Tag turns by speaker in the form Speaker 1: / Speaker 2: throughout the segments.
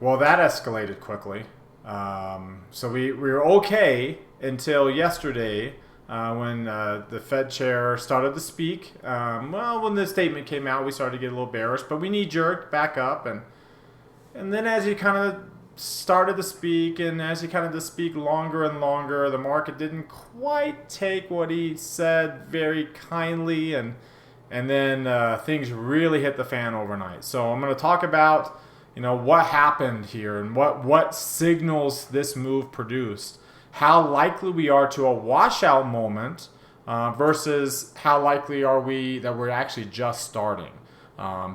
Speaker 1: Well, that escalated quickly. So we were okay until yesterday when the Fed chair started to speak. Well, when the statement came out, we started to get a little bearish, but we knee jerked back up, and then as he kind of started to speak, and as he kind of to speak longer and longer, the market didn't quite take what he said very kindly, and then things really hit the fan overnight. So I'm going to talk about what happened here and what signals this move produced, how likely we are to a washout moment versus how likely are we that we're actually just starting.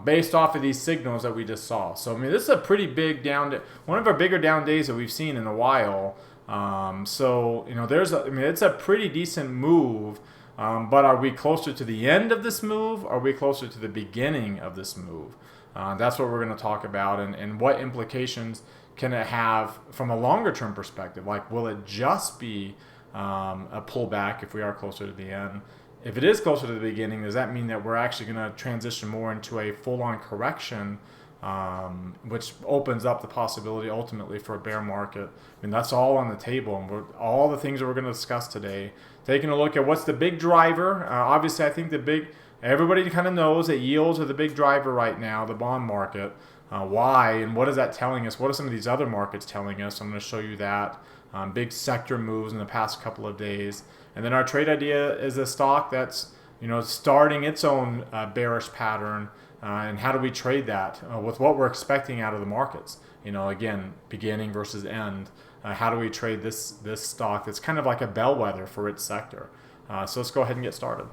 Speaker 1: Based off of these signals that we just saw. So, I mean, this is a pretty big one of our bigger down days that we've seen in a while. It's a pretty decent move. But are we closer to the end of this move? Or are we closer to the beginning of this move? That's what we're going to talk about, and what implications can it have from a longer term perspective? Like, will it just be a pullback if we are closer to the end? If it is closer to the beginning, does that mean that we're actually going to transition more into a full-on correction, which opens up the possibility ultimately for a bear market? I mean, that's all on the table, and all the things that we're going to discuss today. Taking a look at what's the big driver. Obviously, I think everybody kind of knows that yields are the big driver right now, the bond market. Why, and what is that telling us? What are some of these other markets telling us? I'm going to show you that. Big sector moves in the past couple of days. And then our trade idea is a stock that's starting its own bearish pattern, and how do we trade that with what we're expecting out of the markets? Again, beginning versus end. How do we trade this stock that's kind of like a bellwether for its sector? So let's go ahead and get started.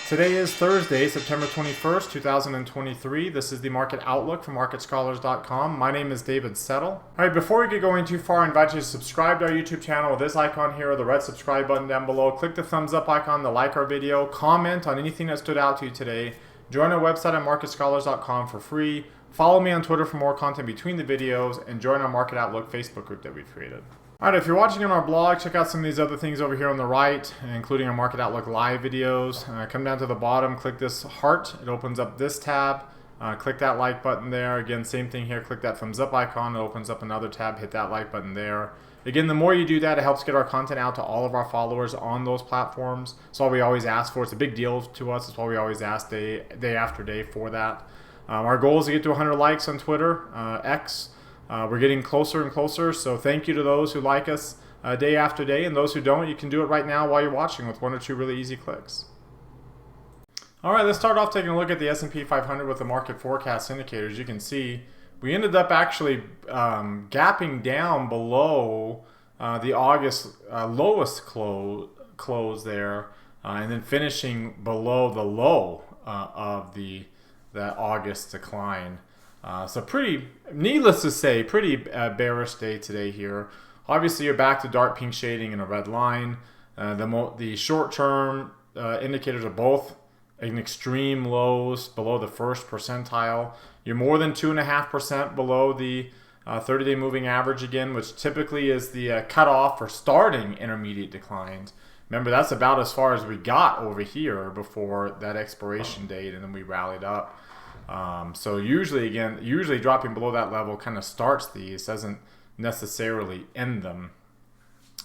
Speaker 1: Today is Thursday, September 21st, 2023. This is the Market Outlook from MarketScholars.com. My name is David Settle. All right, before we get going too far, I invite you to subscribe to our YouTube channel with this icon here, the red subscribe button down below. Click the thumbs up icon to like our video. Comment on anything that stood out to you today. Join our website at MarketScholars.com for free. Follow me on Twitter for more content between the videos, and join our Market Outlook Facebook group that we've created. All right, if you're watching on our blog, check out some of these other things over here on the right, including our Market Outlook live videos. Come down to the bottom, click this heart. It opens up this tab. Click that like button there. Again, same thing here. Click that thumbs up icon. It opens up another tab. Hit that like button there. Again, the more you do that, it helps get our content out to all of our followers on those platforms. That's all we always ask for. It's a big deal to us. That's why we always ask day after day for that. Our goal is to get to 100 likes on Twitter, X. We're getting closer and closer, so thank you to those who like us day after day, and those who don't, you can do it right now while you're watching with one or two really easy clicks. All right, let's start off taking a look at the S&P 500 with the market forecast indicators. You can see we ended up actually gapping down below the August lowest close there, and then finishing below the low of that August decline. So needless to say, pretty bearish day today here. Obviously, you're back to dark pink shading and a red line. The short-term indicators are both in extreme lows, below the first percentile. You're more than 2.5% below the 30-day moving average again, which typically is the cutoff for starting intermediate declines. Remember, that's about as far as we got over here before that expiration date, and then we rallied up. So usually dropping below that level kind of starts these, doesn't necessarily end them.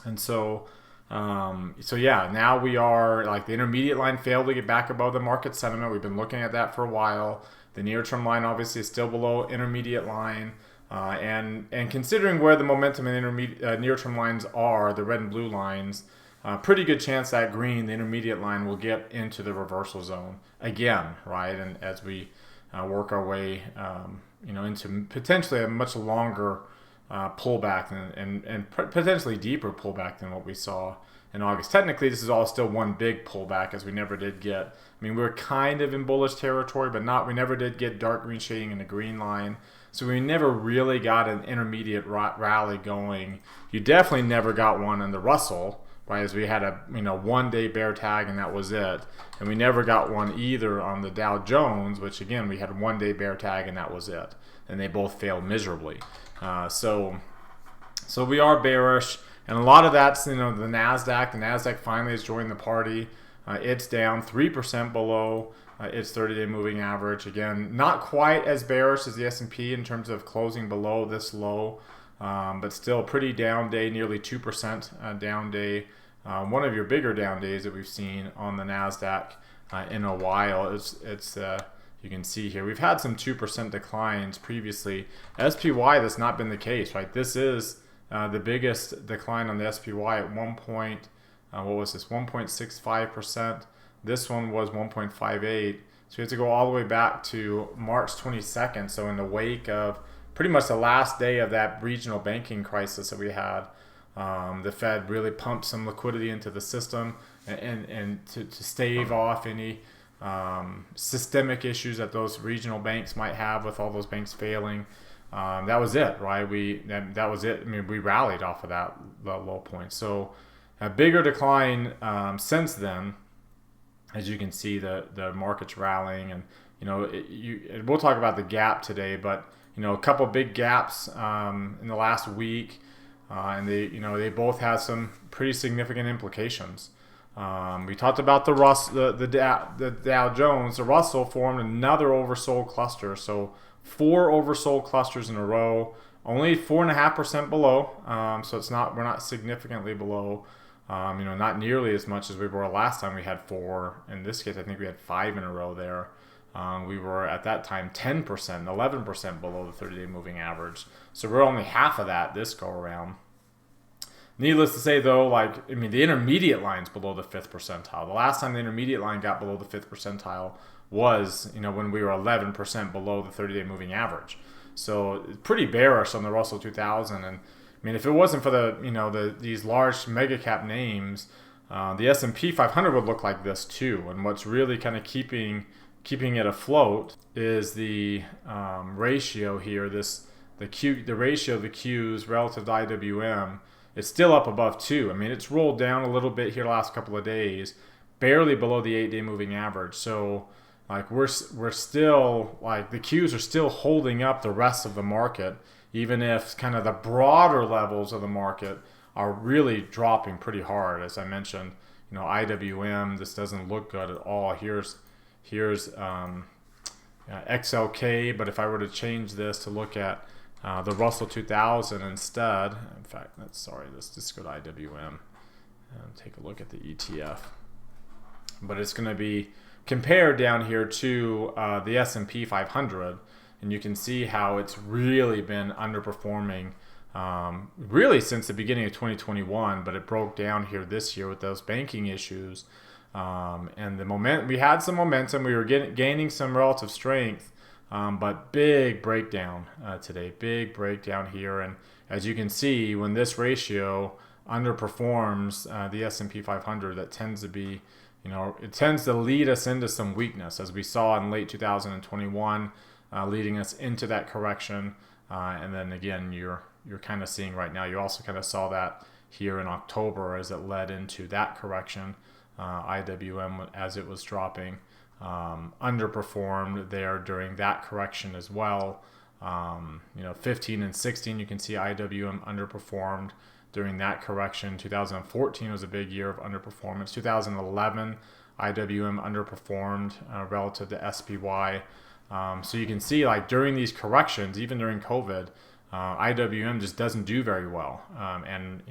Speaker 1: And so yeah, now we are like the intermediate line failed to get back above the market sentiment. We've been looking at that for a while. The near-term line obviously is still below intermediate line. And considering where the momentum and near-term lines are, the red and blue lines, pretty good chance that green, the intermediate line, will get into the reversal zone again, right? And as we work our way, into potentially a much longer pullback and potentially deeper pullback than what we saw in August. Technically, this is all still one big pullback, as we never did get. I mean, we were kind of in bullish territory, but we never did get dark green shading in the green line. So we never really got an intermediate rally going. You definitely never got one in the Russell, right? As we had a 1-day bear tag and that was it. And we never got one either on the Dow Jones, which again we had a 1-day bear tag and that was it. And they both failed miserably. So we are bearish, and a lot of that's the Nasdaq. The Nasdaq finally has joined the party. It's down 3% below its 30-day moving average. Again, not quite as bearish as the S&P in terms of closing below this low, but still pretty down day, nearly 2% down day. One of your bigger down days that we've seen on the NASDAQ in a while. You can see here we've had some 2% declines previously. SPY, that's not been the case, right? This is the biggest decline on the SPY at 1.65%. This one was 1.58. So we have to go all the way back to March 22nd. So in the wake of pretty much the last day of that regional banking crisis that we had, the Fed really pumped some liquidity into the system and to stave off any systemic issues that those regional banks might have with all those banks failing. That was it, right? That was it. I mean, we rallied off of that low point. So a bigger decline since then. As you can see, the market's rallying, and we'll talk about the gap today, but a couple big gaps in the last week, and they both have some pretty significant implications. We talked about the Dow Jones. The Russell formed another oversold cluster, so 4 oversold clusters in a row, only 4.5% below. So we're not significantly below. Not nearly as much as we were last time we had 4. In this case, I think we had 5 in a row there. We were at that time 10%, 11% below the 30-day moving average. So we're only half of that this go around. Needless to say, though, the intermediate line's below the 5th percentile. The last time the intermediate line got below the 5th percentile was, when we were 11% below the 30-day moving average. So it's pretty bearish on the Russell 2000. And if it wasn't for these large mega cap names, the S&P 500 would look like this too. And what's really kind of keeping it afloat is the ratio here. The ratio of the Qs relative to IWM. It's still up above 2. It's rolled down a little bit here the last couple of days, barely below the 8-day moving average. So we're still the Qs are still holding up the rest of the market, even if kind of the broader levels of the market are really dropping pretty hard. As I mentioned, IWM, this doesn't look good at all. Here's XLK, but if I were to change this to look at the Russell 2000 instead, in fact, let's just go to IWM and take a look at the ETF. But it's going to be compared down here to the S&P 500, and you can see how it's really been underperforming really since the beginning of 2021, but it broke down here this year with those banking issues. And we had some momentum. We were gaining some relative strength. But big breakdown today, big breakdown here. And as you can see, when this ratio underperforms the S&P 500, that tends to be, it tends to lead us into some weakness, as we saw in late 2021, leading us into that correction. And then again, you're kind of seeing right now, you also kind of saw that here in October as it led into that correction. IWM, as it was dropping, underperformed there during that correction as well. 15 and 16, you can see IWM underperformed during that correction. 2014 was a big year of underperformance. 2011, IWM underperformed relative to SPY. So you can see during these corrections, even during COVID, IWM just doesn't do very well. And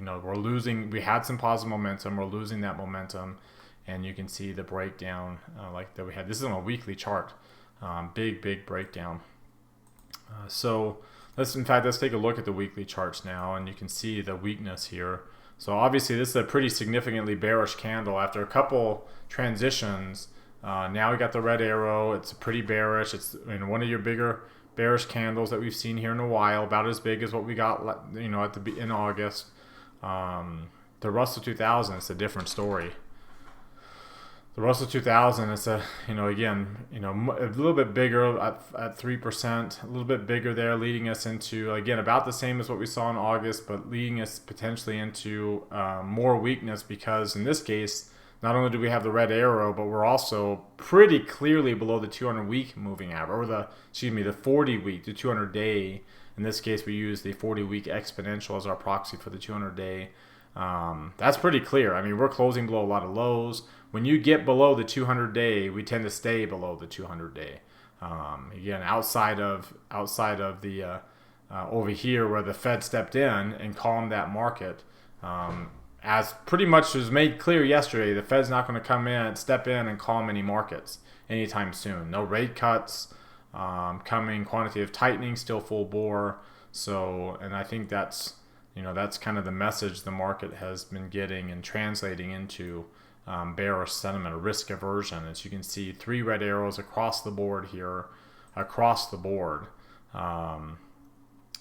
Speaker 1: we had some positive momentum, we're losing that momentum. And you can see the breakdown that we had. This is on a weekly chart. Big breakdown. So let's take a look at the weekly charts now, and you can see the weakness here. So obviously this is a pretty significantly bearish candle. After a couple transitions, now we got the red arrow. It's pretty bearish. It's one of your bigger bearish candles that we've seen here in a while, about as big as what we got in August. The Russell 2000 is a different story. The Russell 2000 is a little bit bigger at 3%, a little bit bigger there, leading us into, again, about the same as what we saw in August, but leading us potentially into more weakness, because in this case, not only do we have the red arrow, but we're also pretty clearly below the 200-week moving average, or the 40-week, the 200-day. In this case, we use the 40-week exponential as our proxy for the 200-day. That's pretty clear. We're closing below a lot of lows. when you get below the 200-day, we tend to stay below the 200-day. Again, outside of the over here where the Fed stepped in and calmed that market, as pretty much was made clear yesterday, the Fed's not going to step in and calm any markets anytime soon. No rate cuts coming, quantitative tightening still full bore. So, and I think that's kind of the message the market has been getting and translating into bearish sentiment or risk aversion. As you can see, 3 red arrows across the board here,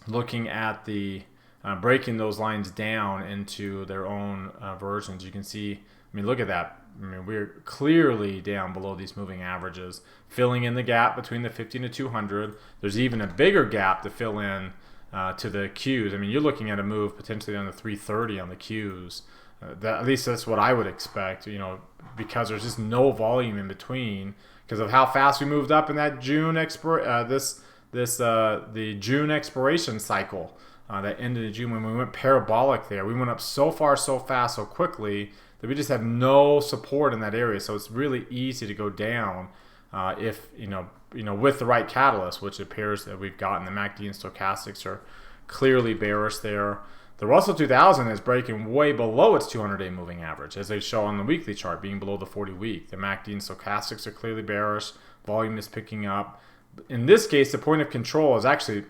Speaker 1: looking at the breaking those lines down into their own versions. You can see, I mean, look at that. I mean, we're clearly down below these moving averages, filling in the gap between the 50 and the 200. There's even a bigger gap to fill in to the Qs. I mean, you're looking at a move potentially on the 330 on the Qs. At least that's what I would expect, because there's just no volume in between because of how fast we moved up in that June the June expiration cycle. That ended in June when we went parabolic there. We went up so far, so fast, so quickly that we just have no support in that area. So it's really easy to go down if with the right catalyst, which appears that we've gotten. The MACD and stochastics are clearly bearish there. The Russell 2000 is breaking way below its 200-day moving average, as they show on the weekly chart, being below the 40-week. The MACD and stochastics are clearly bearish. Volume is picking up. In this case, the point of control is actually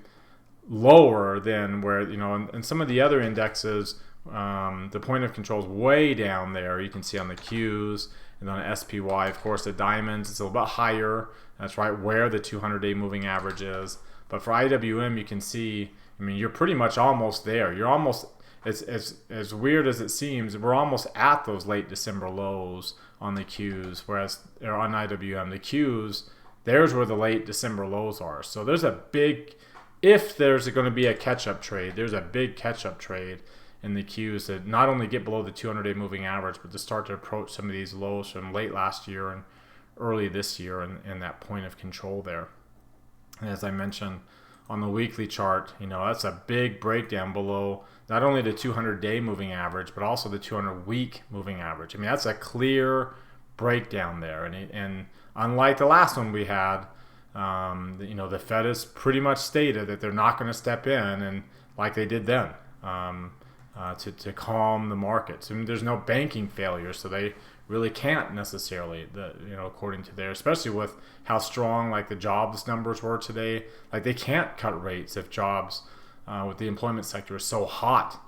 Speaker 1: lower than where, in some of the other indexes, the point of control is way down there. You can see on the Qs and on SPY, of course, the diamonds, it's a little bit higher. That's right where the 200-day moving average is. But for IWM, you can see, I mean, you're pretty much almost there. You're almost, as weird as it seems, we're almost at those late December lows on the Qs, whereas on IWM, the Qs, there's where the late December lows are. So there's a big, if there's going to be a catch-up trade, there's a big catch-up trade in the Qs that not only get below the 200-day moving average, but to start to approach some of these lows from late last year and early this year and that point of control there. And as I mentioned, on the weekly chart, that's a big breakdown below not only the 200-day moving average, but also the 200-week moving average. I mean, that's a clear breakdown there. And unlike the last one we had, the Fed has pretty much stated that they're not going to step in, and like they did then, to calm the markets. I mean, there's no banking failure, so they really can't necessarily, according to their, especially with how strong like the jobs numbers were today. Like they can't cut rates if jobs with the employment sector is so hot.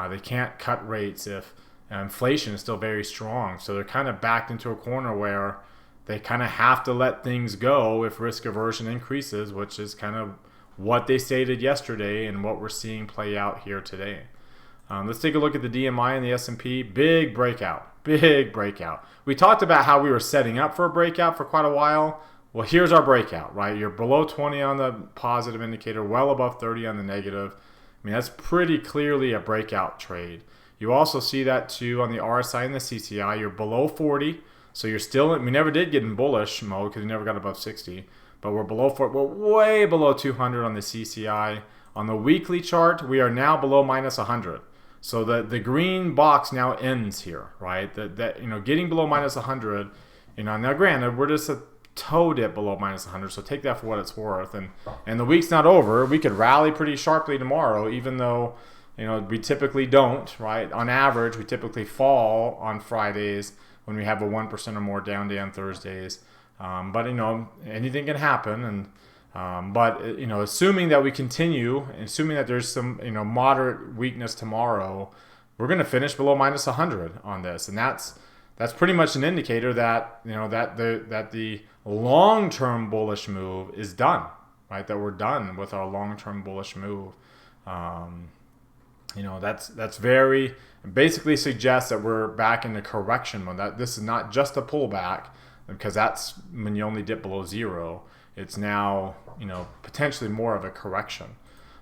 Speaker 1: They can't cut rates if inflation is still very strong. So they're kind of backed into a corner where they kind of have to let things go if risk aversion increases, which is kind of what they stated yesterday and what we're seeing play out here today. Let's take a look at the DMI and the S&P. Big breakout. We talked about how we were setting up for a breakout for quite a while. Well, here's our breakout, right? You're below 20 on the positive indicator, well above 30 on the negative. I mean, that's pretty clearly a breakout trade. You also see that too on the RSI and the CCI. You're below 40, so you're still, we never did get in bullish mode because we never got above 60, but we're below 40, we're way below 200 on the CCI. On the weekly chart, we are now below minus 100. So the green box now ends here, right? Getting below minus 100, now granted, we're just a toe dip below minus 100, so take that for what it's worth. And the week's not over. We could rally pretty sharply tomorrow, even though, we typically don't, right? On average, we typically fall on Fridays when we have a 1% or more down day on Thursdays. But, anything can happen. And but assuming that we continue, assuming that there's some moderate weakness tomorrow, we're going to finish below minus 100 on this, and that's pretty much an indicator that that the long-term bullish move is done, right? That we're done with our long-term bullish move. That's very basically suggests that we're back in the correction mode. That this is not just a pullback, because that's when you only dip below zero. It's now, potentially more of a correction.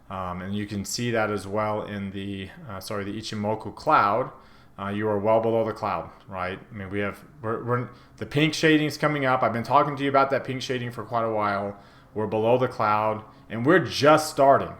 Speaker 1: And you can see that as well in the Ichimoku cloud. You are well below the cloud, right? I mean, we're the pink shading's coming up. I've been talking to you about that pink shading for quite a while. We're below the cloud, and we're just starting.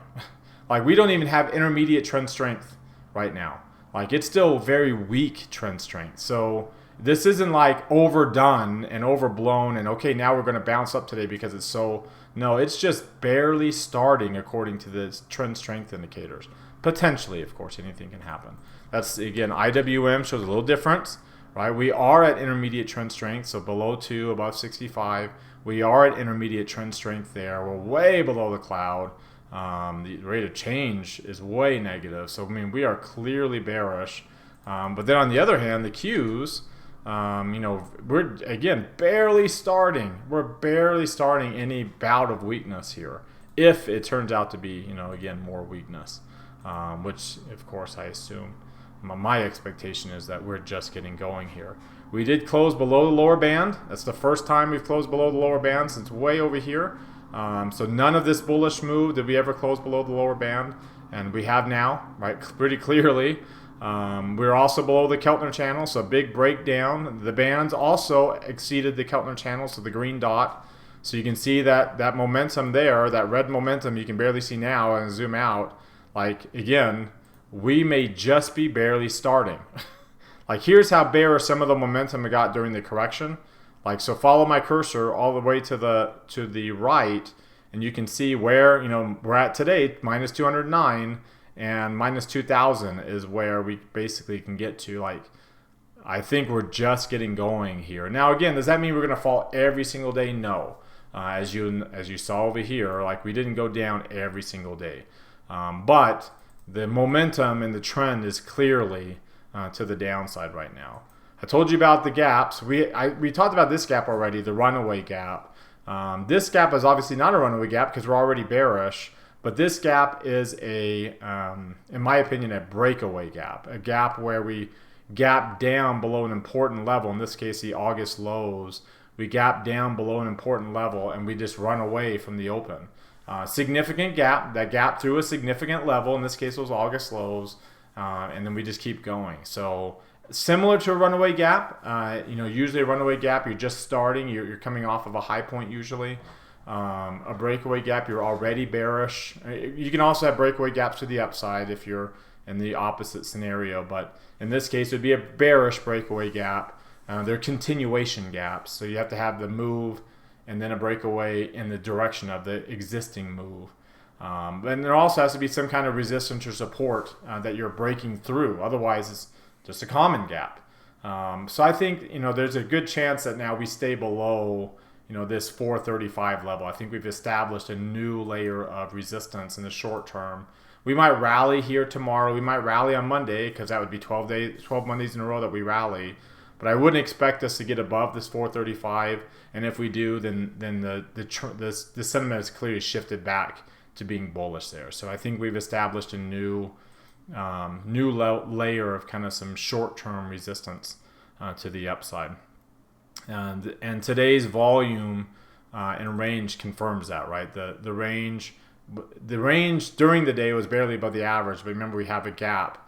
Speaker 1: Like, we don't even have intermediate trend strength right now. Like, it's still very weak trend strength. So this isn't like overdone and overblown and okay, now we're going to bounce up today because it's so. No, it's just barely starting according to the trend strength indicators. Potentially, of course, anything can happen. That's, again, IWM shows a little difference, right? We are at intermediate trend strength, so below 2, above 65. We are at intermediate trend strength there. We're way below the cloud. The rate of change is way negative. So, I mean, we are clearly bearish. But then on the other hand, the Qs, we're, again, barely starting. We're barely starting any bout of weakness here. If it turns out to be, again, more weakness, which, of course, I assume. My expectation is that we're just getting going here. We did close below the lower band. That's the first time we've closed below the lower band since way over here. So none of this bullish move did we ever close below the lower band. And we have now, right, pretty clearly. We're also below the Keltner channel, so big breakdown. The bands also exceeded the Keltner channel, so the green dot. So you can see that momentum there, that red momentum you can barely see now, and zoom out. Like, again, we may just be barely starting. Like, here's how bearish some of the momentum we got during the correction. Like, so follow my cursor all the way to the right, and you can see where, we're at today, minus 209, and minus 2,000 is where we basically can get to. Like, I think we're just getting going here. Now, again, does that mean we're going to fall every single day? No. As you saw over here, like, we didn't go down every single day. But the momentum and the trend is clearly to the downside right now. I told you about the gaps. We talked about this gap already, the runaway gap. This gap is obviously not a runaway gap because we're already bearish. But this gap is in my opinion, a breakaway gap. A gap where we gap down below an important level. In this case, the August lows. We gap down below an important level and we just run away from the open. Significant gap. That gap through a significant level. In this case, it was August lows. And then we just keep going. So similar to a runaway gap. Usually a runaway gap, you're just starting. You're coming off of a high point usually. A breakaway gap, you're already bearish. You can also have breakaway gaps to the upside if you're in the opposite scenario. But in this case, it would be a bearish breakaway gap. They're continuation gaps. So you have to have the move and then a breakaway in the direction of the existing move. And there also has to be some kind of resistance or support that you're breaking through. Otherwise, it's just a common gap. So I think, there's a good chance that now we stay below, this 435 level. I think we've established a new layer of resistance in the short term. We might rally here tomorrow. We might rally on Monday because that would be 12 Mondays in a row that we rally. But I wouldn't expect us to get above this 435. And if we do, then the sentiment has clearly shifted back to being bullish there. So I think we've established a new layer of kind of some short-term resistance to the upside. And today's volume and range confirms that, right? The range during the day was barely above the average, but remember we have a gap.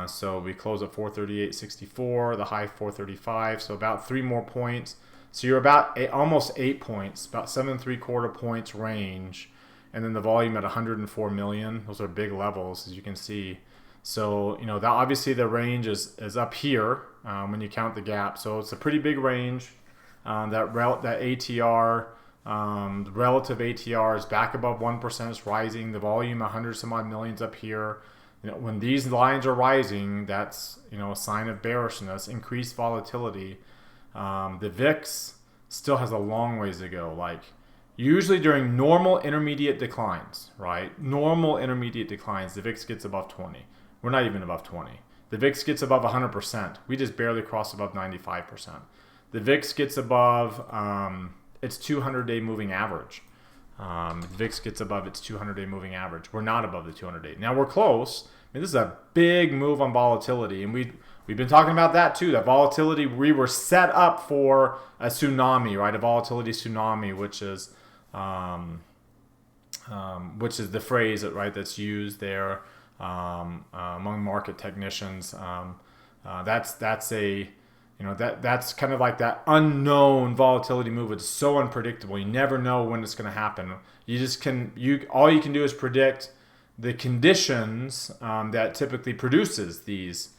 Speaker 1: So we close at 438.64, the high 435, so about 3 more points. So you're about almost 8 points, about 7 3/4 points range, and then the volume at 104 million. Those are big levels, as you can see. So that obviously the range is up here when you count the gap. So it's a pretty big range. That ATR, the relative ATR is back above 1%. It's rising. The volume 100 some odd millions up here. When these lines are rising, that's a sign of bearishness, increased volatility. The VIX still has a long ways to go. Like usually during normal intermediate declines, right? Normal intermediate declines, the VIX gets above 20. We're not even above 20. The VIX gets above 100%. We just barely cross above 95%. The VIX gets above its 200-day moving average. The VIX gets above its 200-day moving average. We're not above the 200-day. Now we're close. I mean, this is a big move on volatility, and we've been talking about that too. That volatility, we were set up for a tsunami, right? A volatility tsunami, which is the phrase that's used there among market technicians. That's kind of like that unknown volatility move. It's so unpredictable. You never know when it's going to happen. All you can do is predict the conditions that typically produces these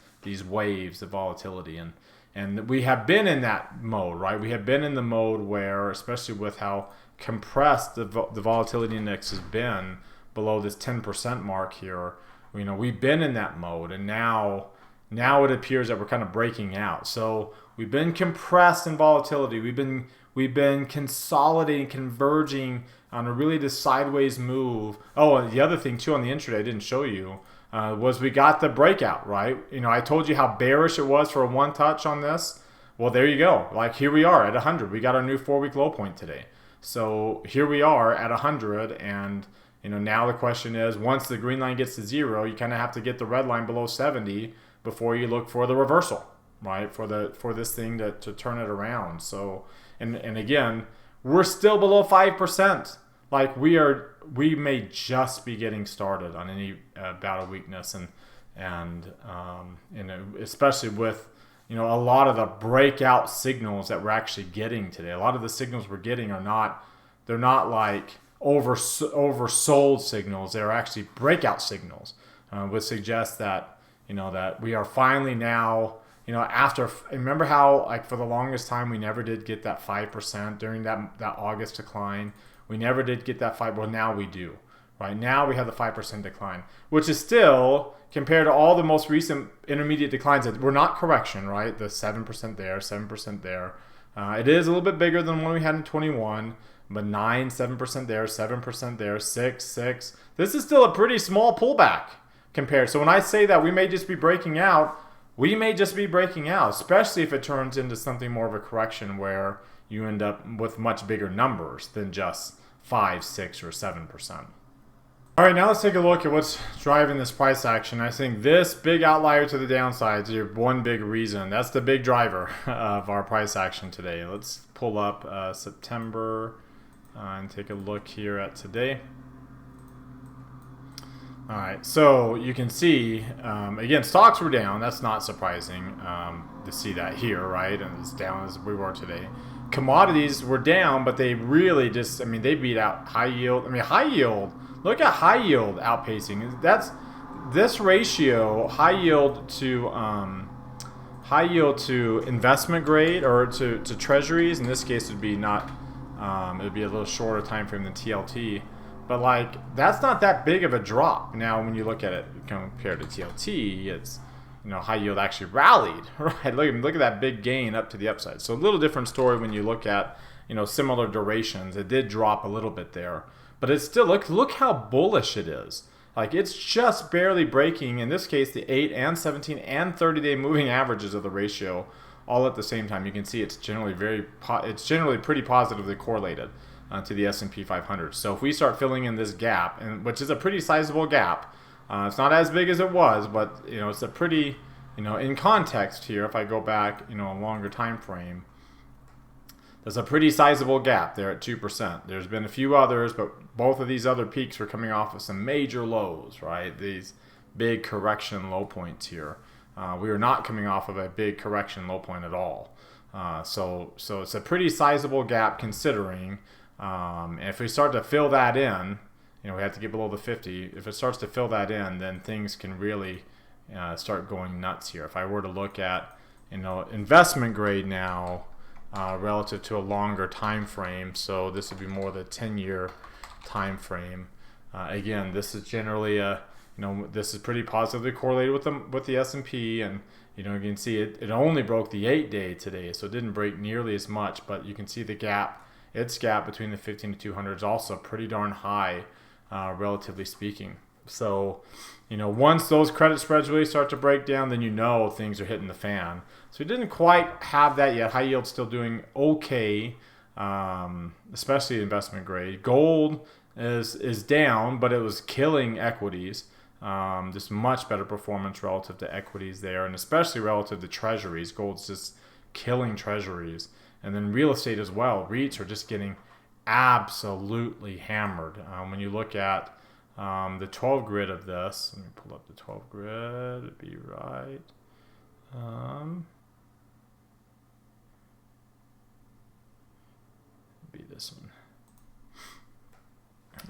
Speaker 1: waves of volatility. And And we have been in that mode, right? We have been in the mode where, especially with how compressed the volatility index has been below this 10% mark here, we've been in that mode, and now it appears that we're kind of breaking out. So we've been compressed in volatility. We've been consolidating, converging on a really this sideways move. Oh, and the other thing too on the intraday I didn't show you was we got the breakout, right? I told you how bearish it was for a one touch on this. Well, there you go. Like here we are at 100. We got our new 4-week low point today. So here we are at 100, and now the question is, once the green line gets to 0, you kind of have to get the red line below 70 before you look for the reversal, right? For this thing to turn it around. So and again, we're still below 5%. Like we may just be getting started on any bout of weakness, and especially with a lot of the breakout signals that we're actually getting today. A lot of the signals we're getting are not like oversold signals. They're actually breakout signals, which suggests that that we are finally now after, remember how like for the longest time we never did get that 5% during that August decline. We never did get that 5. Well, now we do. Right now we have the 5% decline, which is still, compared to all the most recent intermediate declines, that were not correction, right? The 7% there, 7% there. It is a little bit bigger than one we had in 21, but 9, 7% there, 7% there, 6. This is still a pretty small pullback compared. So when I say that we may just be breaking out, we may just be breaking out, especially if it turns into something more of a correction where you end up with much bigger numbers than just 5, 6, or 7%. All right, now let's take a look at what's driving this price action. I think this big outlier to the downside is one big reason. That's the big driver of our price action today. Let's pull up September and take a look here at today. All right, so you can see, again, stocks were down. That's not surprising to see that here, right? And it's down as we were today. Commodities were down, but they really just, they beat out high yield. High yield, look at high yield outpacing. That's this ratio, high yield to investment grade, or to treasuries. In this case, it would be not, it would be a little shorter time frame than TLT. But like, that's not that big of a drop. Now, when you look at it compared to TLT, it's, high yield actually rallied, right? Look at that big gain up to the upside. So a little different story when you look at, similar durations. It did drop a little bit there, but it's still, look how bullish it is. Like, it's just barely breaking, in this case, the 8 and 17 and 30-day moving averages of the ratio all at the same time. You can see it's generally pretty positively correlated to the S&P 500. So if we start filling in this gap, and which is a pretty sizable gap, it's not as big as it was, but it's a pretty, in context here, if I go back, a longer time frame, there's a pretty sizable gap there at 2%. There's been a few others, but both of these other peaks were coming off of some major lows, right? These big correction low points here. We are not coming off of a big correction low point at all. So it's a pretty sizable gap considering. And if we start to fill that in, we have to get below the 50. If it starts to fill that in, then things can really start going nuts here. If I were to look at, investment grade now relative to a longer time frame, so this would be more the 10-year time frame. Again, this is generally this is pretty positively correlated with the S&P, and you can see it only broke the 8-day today, so it didn't break nearly as much. But you can see the gap. Its gap between the 15 to 200 is also pretty darn high. Relatively speaking. So, once those credit spreads really start to break down, then things are hitting the fan. So we didn't quite have that yet. High yield's still doing okay, especially investment grade. Gold is down, but it was killing equities. Just much better performance relative to equities there, and especially relative to treasuries. Gold's just killing treasuries. And then real estate as well. REITs are just getting absolutely hammered. When you look at the 12 grid of this, let me pull up the 12 grid, it'd be right. Be this one.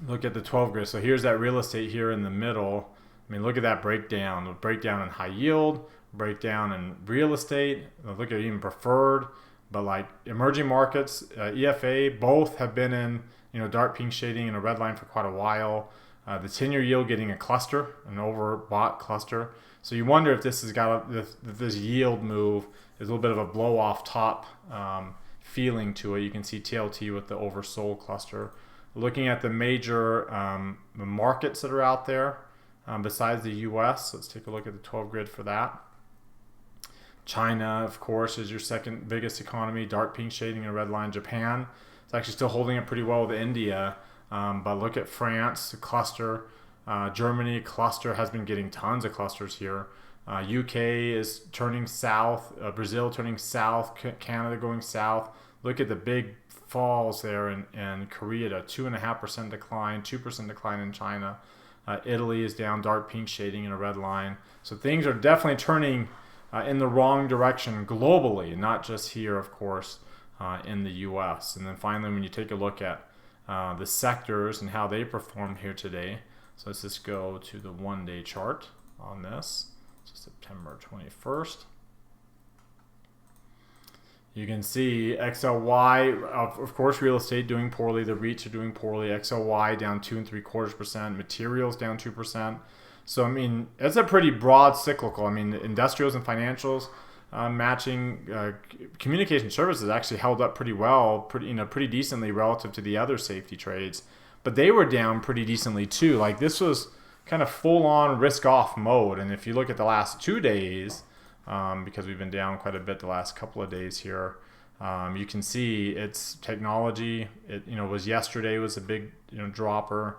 Speaker 1: Look at the 12 grid. So here's that real estate here in the middle. Look at that breakdown. The breakdown in high yield, breakdown in real estate. Look at even preferred, but like emerging markets, EFA, both have been in dark pink shading and a red line for quite a while. The 10-year yield getting a cluster, an overbought cluster. So you wonder if this has got this yield move is a little bit of a blow off top feeling to it. You can see TLT with the oversold cluster. Looking at the major markets that are out there besides the US, let's take a look at the 12 grid for that. China, of course, is your second biggest economy, dark pink shading and a red line. Japan, it's actually still holding up pretty well with India. But look at France, the cluster. Germany, cluster, has been getting tons of clusters here. UK is turning south. Brazil turning south. Canada going south. Look at the big falls there in Korea, a 2.5% decline, 2% decline in China. Italy is down, dark pink shading and a red line. So things are definitely turning in the wrong direction globally, not just here, of course, in the US. And then finally, when you take a look at the sectors and how they performed here today. So let's just go to the 1-day chart on this. So September 21st. You can see XLY, of course, real estate doing poorly. The REITs are doing poorly. XLY down 2.75%. Materials down 2%. So, I mean, it's a pretty broad cyclical. I mean, the industrials and financials matching. Communication services actually held up pretty well, pretty decently relative to the other safety trades. But they were down pretty decently too. Like this was kind of full-on risk-off mode. And if you look at the last 2 days, because we've been down quite a bit the last couple of days here, you can see it's technology. It was yesterday was a big dropper.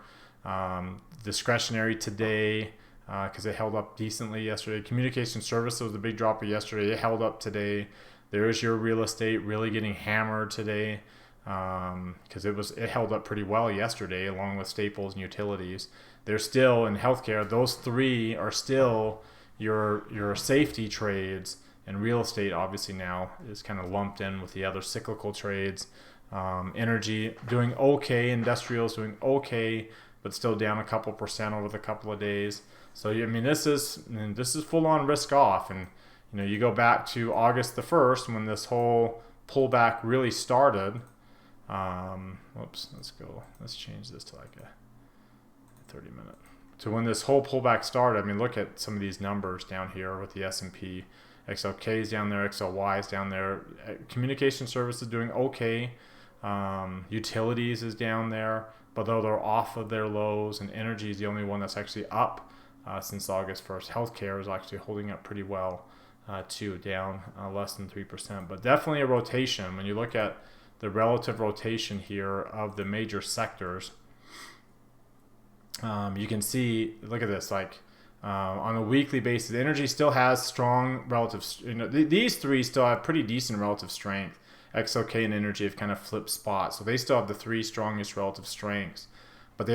Speaker 1: Discretionary today, because it held up decently yesterday. Communication services was the big dropper yesterday. It held up today. There is your real estate really getting hammered today, because it held up pretty well yesterday, along with staples and utilities. They're still in healthcare. Those three are still your safety trades, and real estate obviously now is kind of lumped in with the other cyclical trades. Energy doing okay, industrials doing okay, but still down a couple percent over the couple of days. So I mean, this is full on risk off, and you go back to August the 1st when this whole pullback really started. Whoops, let's change this to like a 30-minute. So when this whole pullback started, I mean, look at some of these numbers down here with the S&P. XLK is down there, XLY is down there. Communication services doing okay. Utilities is down there, but though they're off of their lows, and energy is the only one that's actually up since August 1st. Healthcare is actually holding up pretty well too, down less than 3%. But definitely a rotation. When you look at the relative rotation here of the major sectors, you can see, look at this, like on a weekly basis, energy still has strong relative, these three still have pretty decent relative strength. XOK and energy have kind of flipped spots, so they still have the three strongest relative strengths. But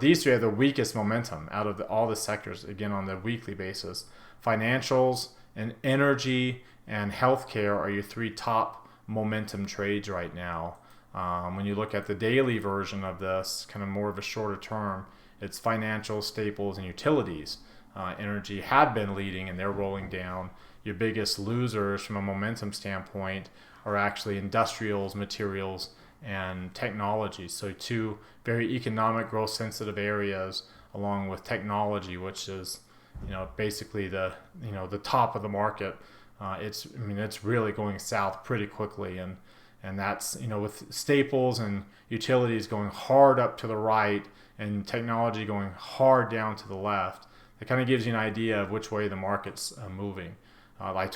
Speaker 1: these three have the weakest momentum out of all the sectors, again, on the weekly basis. Financials and energy and healthcare are your three top momentum trades right now. When you look at the daily version of this, kind of more of a shorter term, it's financial, staples, and utilities. Energy had been leading, and they're rolling down. Your biggest losers from a momentum standpoint are actually industrials, materials, and technology. So two very economic growth sensitive areas, along with technology, which is basically the top of the market. It's really going south pretty quickly, and that's with staples and utilities going hard up to the right and technology going hard down to the left. It kind of gives you an idea of which way the market's moving. I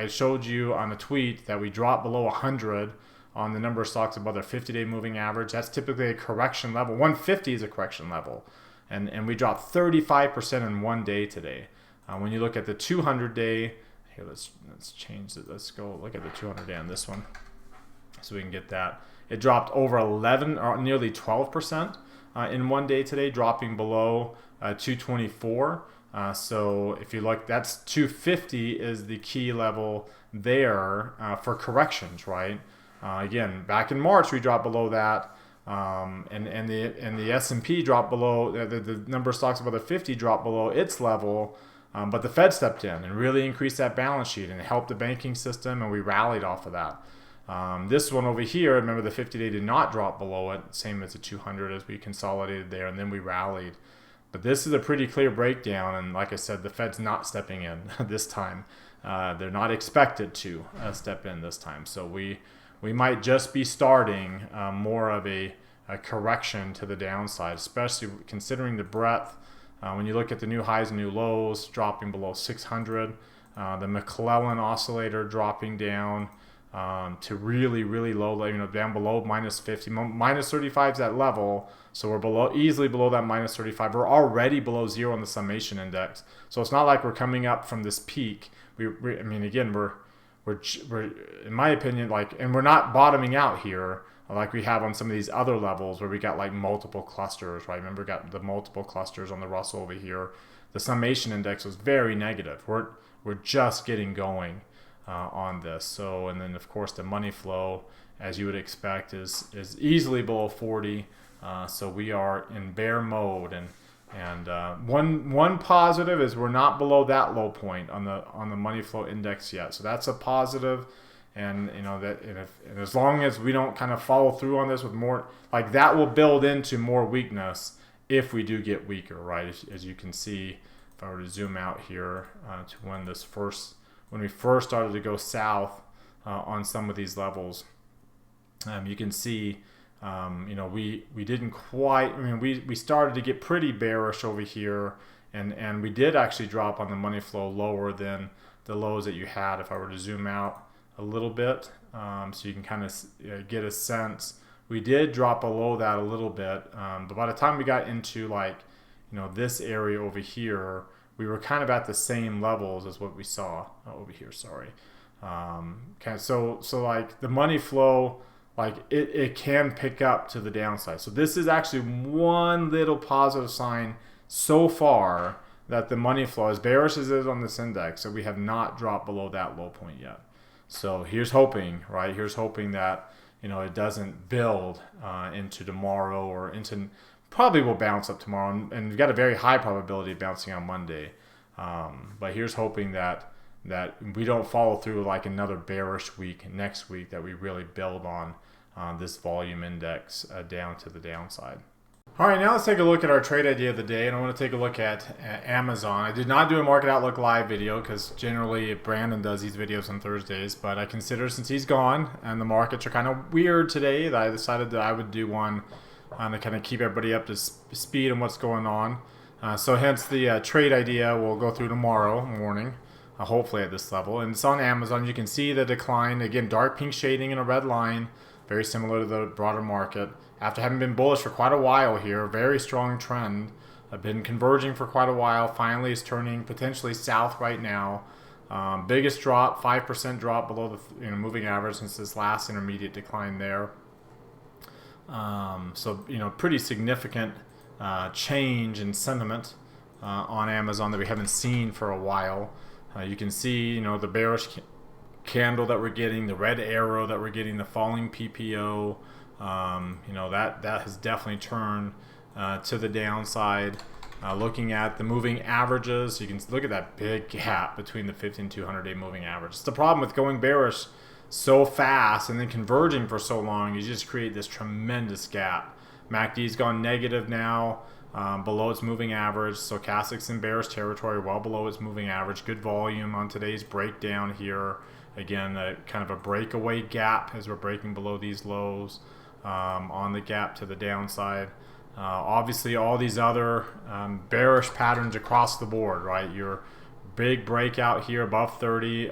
Speaker 1: showed you on a tweet that we dropped below 100 on the number of stocks above their 50-day moving average. That's typically a correction level. 150 is a correction level, and we dropped 35% in 1 day today. When you look at the 200-day, here let's change it. Let's go look at the 200-day on this one, so we can get that. It dropped over 11 or nearly 12% in 1 day today, dropping below 224. So if you look, that's 250 is the key level there for corrections, right? Again, back in March we dropped below that, and the S&P dropped below the number of stocks above the 50 dropped below its level But the Fed stepped in and really increased that balance sheet and helped the banking system, and we rallied off of that. This one over here, remember the 50-day did not drop below it, same as the 200 as we consolidated there, and then we rallied. But this is a pretty clear breakdown, and like I said, the Fed's not stepping in this time. They're not expected to step in this time. So we might just be starting more of a correction to the downside, especially considering the breadth. When you look at the new highs and new lows dropping below 600, the McClellan oscillator dropping down to really, really low, down below minus 50. Minus 35 is that level, so we're easily below that minus 35. We're already below zero on the summation index, so it's not like we're coming up from this peak. Again, we're in my opinion, and we're not bottoming out here like we have on some of these other levels where we got like multiple clusters, right? Remember, we got the multiple clusters on the Russell over here. The summation index was very negative. We're just getting going on this. So, and then of course the money flow, as you would expect, is easily below 40. So we are in bear mode, and one positive is we're not below that low point on the money flow index yet. So that's a positive. And and as long as we don't kind of follow through on this with more, like that will build into more weakness if we do get weaker, right? As you can see, if I were to zoom out here to when we first started to go south on some of these levels, you can see, we didn't quite. We started to get pretty bearish over here, and we did actually drop on the money flow lower than the lows that you had. If I were to zoom out a little bit, so you can kind of get a sense, we did drop below that a little bit, but by the time we got into this area over here, we were kind of at the same levels as what we saw over here. Sorry. So like the money flow, like it can pick up to the downside. So this is actually one little positive sign so far, that the money flow, as bearish as it is on this index, that we have not dropped below that low point yet. So here's hoping, right? Here's hoping that it doesn't build into tomorrow, or into, probably will bounce up tomorrow, and we've got a very high probability of bouncing on Monday. But here's hoping that we don't follow through like another bearish week next week, that we really build on this volume index down to the downside. All right, now let's take a look at our trade idea of the day, and I want to take a look at Amazon. I did not do a Market Outlook live video because generally Brandon does these videos on Thursdays, but I consider, since he's gone and the markets are kind of weird today, that I decided that I would do one to kind of keep everybody up to speed on what's going on. So hence the trade idea we'll go through tomorrow morning, hopefully at this level. And it's on Amazon. You can see the decline, again, dark pink shading and a red line, very similar to the broader market. After having been bullish for quite a while here, very strong trend, been converging for quite a while, finally is turning potentially south right now. Biggest drop, 5% drop below the moving average since this last intermediate decline there. So pretty significant change in sentiment on Amazon that we haven't seen for a while. You can see the bearish candle that we're getting, the red arrow that we're getting, the falling PPO. That has definitely turned to the downside. Looking at the moving averages, you can look at that big gap between the 50 and 200-day moving average. It's the problem with going bearish so fast and then converging for so long. You just create this tremendous gap. MACD's gone negative now, below its moving average. Stochastic's in bearish territory, well below its moving average. Good volume on today's breakdown here. Again, kind of a breakaway gap as we're breaking below these lows. On the gap to the downside. Obviously, all these other bearish patterns across the board, right? Your big breakout here above 30,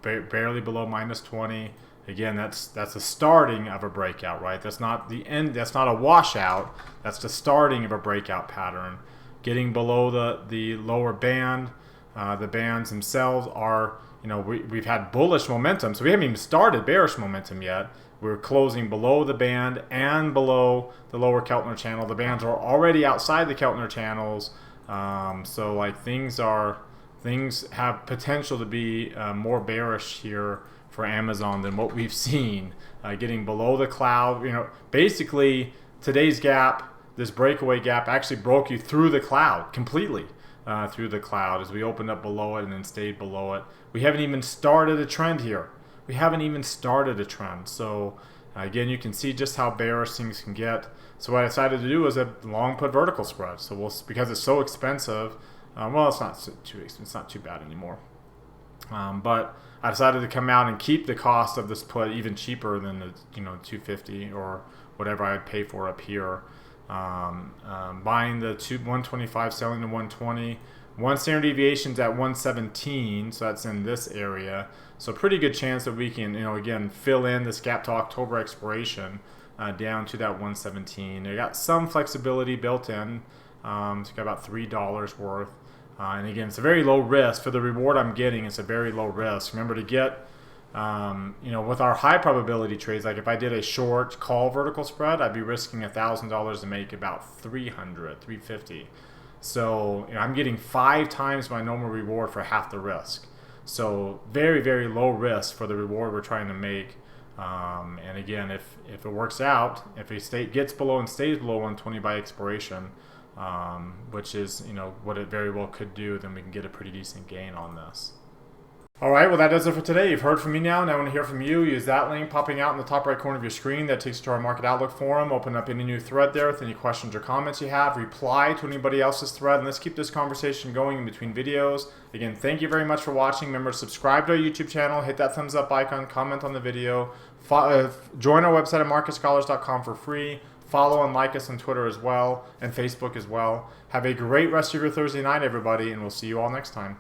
Speaker 1: barely below minus 20. Again, that's the starting of a breakout, right? That's not the end. That's not a washout. That's the starting of a breakout pattern. Getting below the lower band, the bands themselves are, we've had bullish momentum, so we haven't even started bearish momentum yet. We're closing below the band and below the lower Keltner channel. The bands are already outside the Keltner channels, so like things have potential to be more bearish here for Amazon than what we've seen. Getting below the cloud, basically today's gap, this breakaway gap, actually broke you through the cloud completely. through the cloud as we opened up below it and then stayed below it. We haven't even started a trend here. We haven't even started a trend. So again, you can see just how bearish things can get. So what I decided to do was a long put vertical spread. So because it's so expensive, well, it's not too expensive. It's not too bad anymore. But I decided to come out and keep the cost of this put even cheaper than the 250 or whatever I'd pay for up here. Buying the 125, selling the 120. One standard deviation's at 117, so that's in this area. So pretty good chance that we can, again, fill in this gap to October expiration down to that 117. They got some flexibility built in. It's got about $3 worth. And again, it's a very low risk. For the reward I'm getting, it's a very low risk. Remember, to get, with our high probability trades, like if I did a short call vertical spread, I'd be risking $1,000 to make about $350. So I'm getting 5 times my normal reward for half the risk. So very, very low risk for the reward we're trying to make. And again, if it works out, if a gets below and stays below 120 by expiration, which is what it very well could do, then we can get a pretty decent gain on this. All right, well, that does it for today. You've heard from me now. Now I want to hear from you. Use that link popping out in the top right corner of your screen. That takes you to our Market Outlook forum. Open up any new thread there with any questions or comments you have. Reply to anybody else's thread, and let's keep this conversation going in between videos. Again, thank you very much for watching. Remember to subscribe to our YouTube channel, hit that thumbs up icon, comment on the video, join our website at marketscholars.com for free. Follow and like us on Twitter as well, and Facebook as well. Have a great rest of your Thursday night, everybody, and we'll see you all next time.